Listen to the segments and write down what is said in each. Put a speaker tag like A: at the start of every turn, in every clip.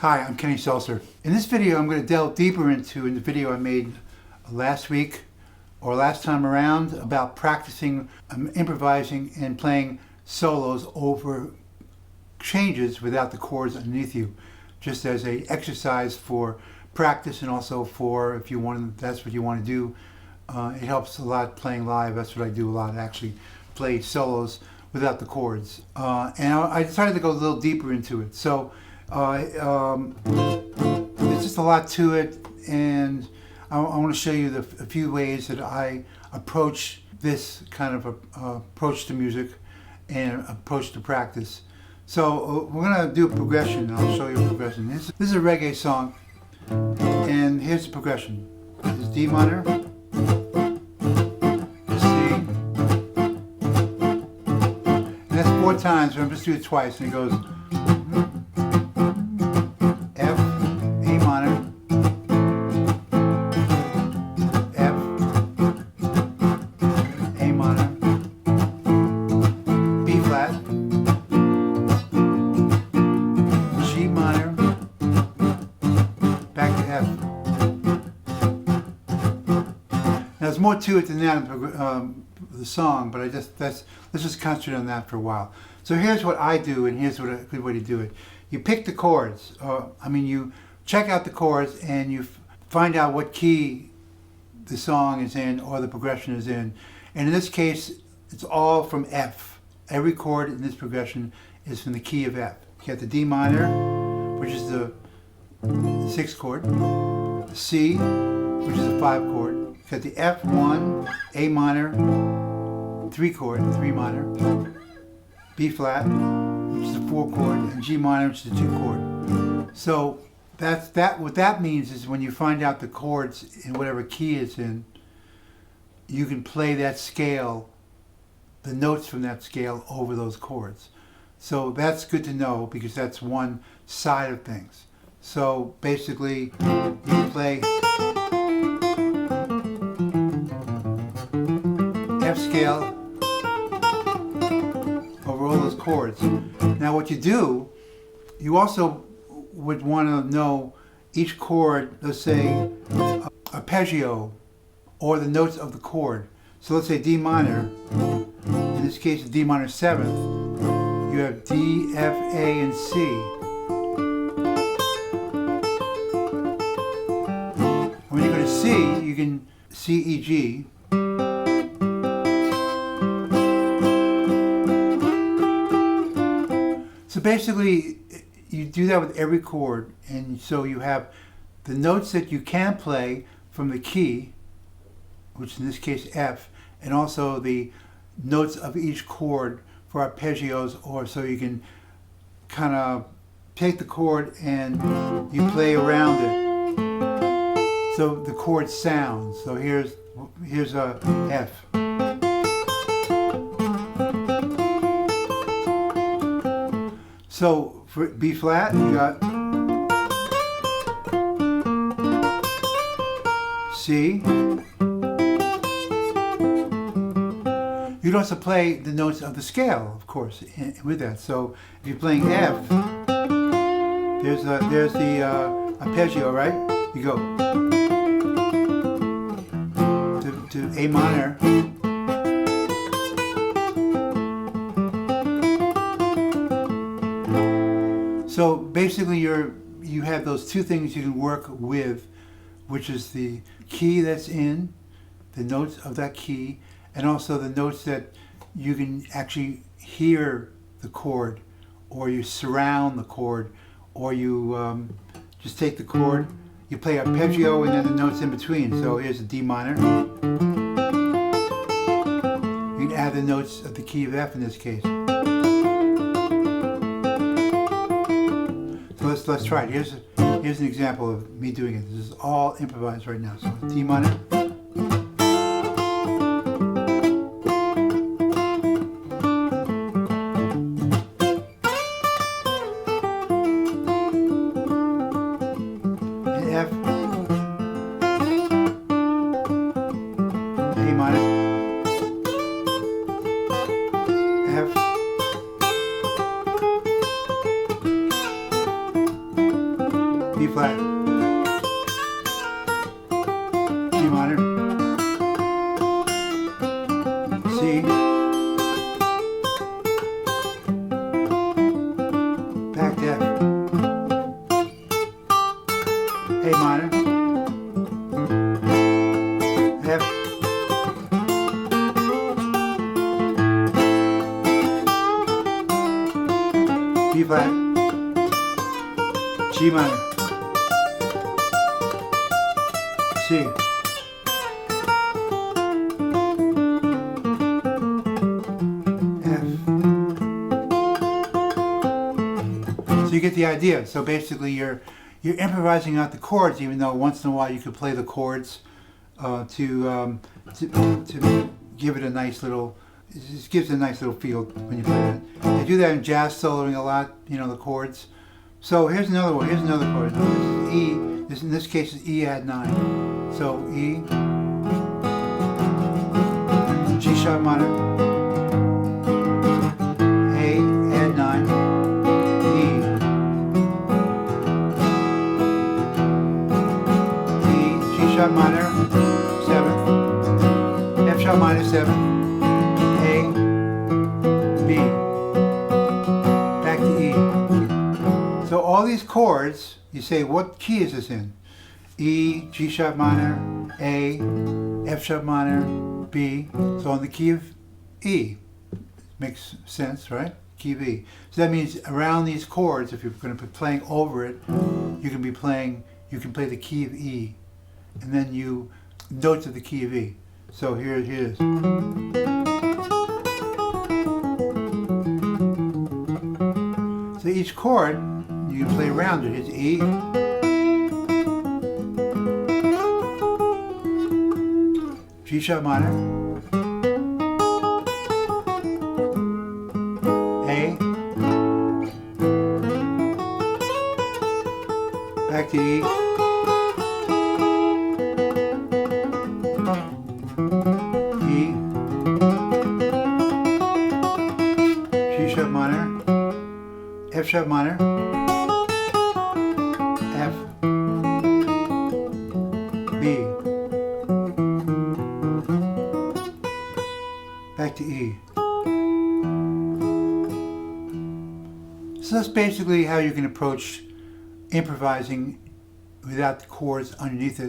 A: Hi, I'm Kenny Selcer. In this video, I'm going to delve deeper into the video I made last week or last time around about practicing improvising and playing solos over changes without the chords underneath you, just as a exercise for practice and also for if you want, that's what you want to do. It helps a lot playing live. That's what I do a lot. I actually play solos without the chords, and I decided to go a little deeper into it. So there's just a lot to it, and I want to show you a few ways that I approach this kind of approach to music and approach to practice. So we're going to do a progression. I'll show you a progression. This is a reggae song, and here's the progression. This is D minor, C, and that's 4 times, but I'm just doing it twice, and it goes F, A minor, F, A minor, B flat, G minor, back to F. Now there's more to it than that in the song, but let's just concentrate on that for a while. So here's what I do, and here's a good way to do it. You pick the chords. You check out the chords and you find out what key the song is in or the progression is in. And in this case, it's all from F. Every chord in this progression is from the key of F. You got the D minor, which is the 6th chord, the C, which is the 5 chord. You got the F1, A minor, 3 chord, 3 minor, B flat, which is a 4 chord, and G minor, which is a 2 chord. So what that means is when you find out the chords in whatever key it's in, you can play that scale, the notes from that scale over those chords. So that's good to know because that's one side of things. So basically, you play F scale over all those chords. Now what you do, you also would want to know each chord, let's say arpeggio, or the notes of the chord. So let's say D minor, in this case D minor 7th, you have D, F, A, and C. When you go to C, you can C, E, G. So basically, you do that with every chord, and so you have the notes that you can play from the key, which in this case F, and also the notes of each chord for arpeggios, or so you can kind of take the chord and you play around it. So the chord sounds. So here's a F. So for B flat, you got C. You'd also play the notes of the scale, of course, with that. So if you're playing F, there's the arpeggio, right? You go to A minor. So basically you have those 2 things you can work with, which is the key that's in, the notes of that key, and also the notes that you can actually hear the chord, or you surround the chord, or you just take the chord, you play arpeggio and then the notes in between. So here's a D minor. You can add the notes of the key of F in this case. Let's try it. Here's an example of me doing it. This is all improvised right now. So D minor. And F. A minor. F. C, back to F, A minor, F, B flat, G minor, C, So you get the idea. So basically you're improvising out the chords, even though once in a while you could play the chords to give it a nice little, it just gives it a nice little feel when you play it. They do that in jazz soloing a lot, you know, the chords. So here's another one, here's another chord. This is E, this in this case is E add 9. So E, G sharp minor, A add 9, G sharp minor, 7th, F sharp minor 7th, A, B, back to E. So all these chords, you say, what key is this in? E, G sharp minor, A, F sharp minor, B. So on the key of E. Makes sense, right? Key of E. So that means around these chords, if you're going to be playing over it, you can play the key of E. And then you notes of the key of E. So here it is. So each chord, you can play around it. It's E, G sharp minor, A, back to E, E, G sharp minor, F sharp minor, F, B, back to E. So that's basically how you can approach improvising without the chords underneath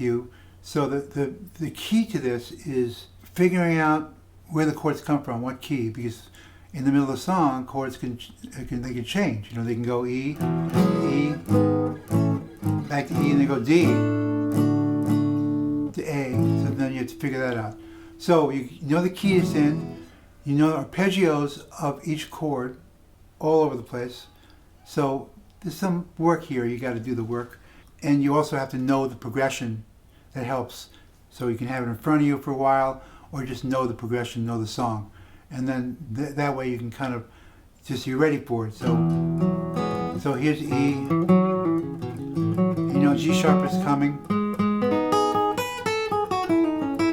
A: you. So the key to this is figuring out where the chords come from, what key, because in the middle of the song, chords can change. You know, they can go E, E, back to E, and they go D to A. So then you have to figure that out. So you know the key it's in, you know the arpeggios of each chord all over the place. So there's some work here, you got to do the work. And you also have to know the progression. That helps. So you can have it in front of you for a while, or just know the progression, know the song. And then that way you can kind of, you're ready for it. So here's E. You know G sharp is coming.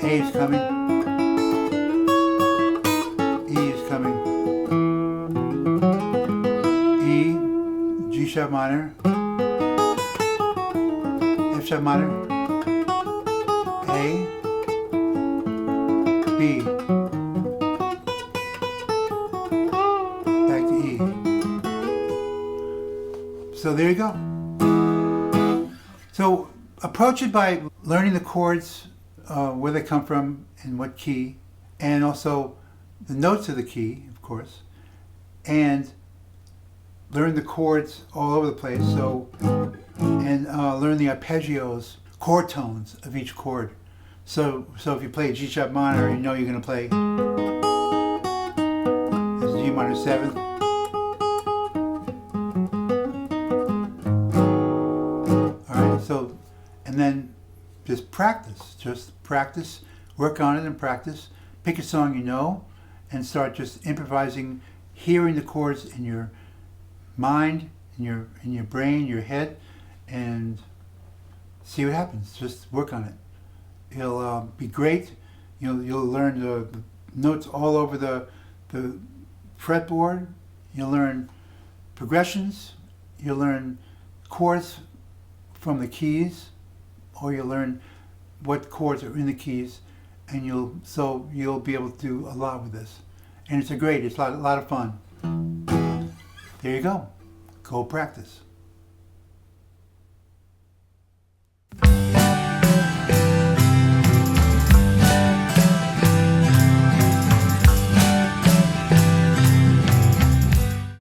A: A is coming. E is coming. E, G sharp minor. F sharp minor. A, B, back to E. So there you go. So approach it by learning the chords, where they come from and what key, and also the notes of the key, of course, and learn the chords all over the place. So, and learn the arpeggios, chord tones of each chord. So if you play a G sharp minor, you know you're going to play this G minor 7th. Alright, so, and then just practice, work on it and practice. Pick a song you know and start just improvising, hearing the chords in your mind, in your brain, your head, and see what happens. Just work on it. It'll be great. You'll learn the notes all over the fretboard. You'll learn progressions. You'll learn chords from the keys, or you'll learn what chords are in the keys, and you'll be able to do a lot with this. And it's a lot of fun. There you go. Go practice.